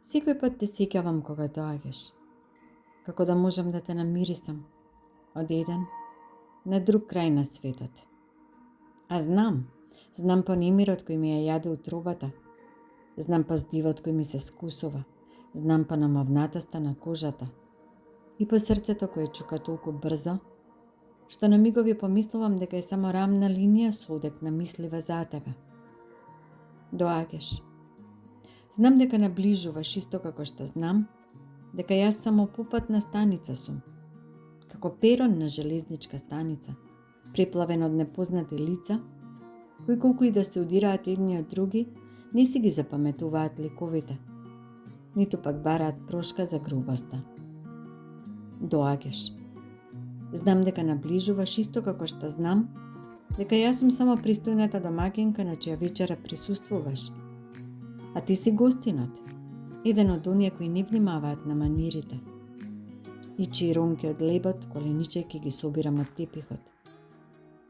Секој пат те сеќавам кога доаѓаш, како да можам да те намирисам од еден на друг крај на светот. А знам по немирот кој ми ја јаде утробата, знам по здивот кој ми се скусува, знам по намавнатоста на кожата и по срцето кое чука толку брзо, што на мигови помислувам дека е само рамна линија содек мислива за тебе. Доаѓаш. Знам дека наближуваш исто како што знам дека јас само попатна станица сум, како перон на железничка станица, преплавен од непознати лица, кои колку и да се удираат едни од други, не си ги запаметуваат ликовите, ниту пак бараат прошка за грубоста. Доаѓаш. Знам дека наближуваш исто како што знам дека јас сум само пристојната домаќинка на чија вечера присуствуваш, а ти си гостинот, еден од оние кои не внимаваат на манирите, и чии ронки од лебот коленичејќи ги собирам од тепихот,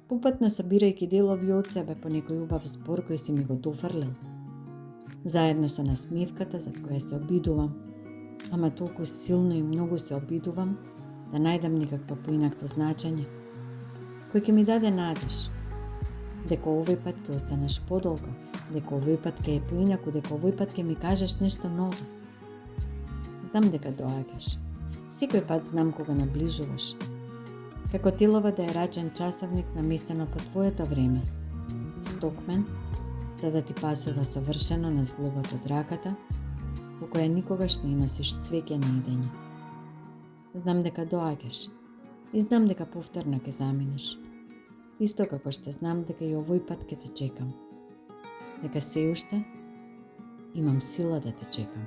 попатно собирајќи делови од себе по некој убав збор кој си ми го дофрлил, заедно со насмевката зад која се обидувам, ама толку силно и многу се обидувам да најдам некакво поинакво значење, кој ќе ми даде надеж дека овој пат ќе останеш подолго, дека овој пат ќе е поинаку, дека овој пат ќе ми кажеш нешто ново. Знам дека доаѓаш. Секој пат знам кога наближуваш. Како телова да е рачен часовник наместено по твоето време. Стокмен, за да ти пасува совршено на зглобот од раката, во која никогаш не носиш цвеќе на идење. Знам дека доаѓаш и знам дека повторно ќе заминеш. Исто како што знам дека и овој пат ќе те чекам. Дека се уште имам сила да те чекам.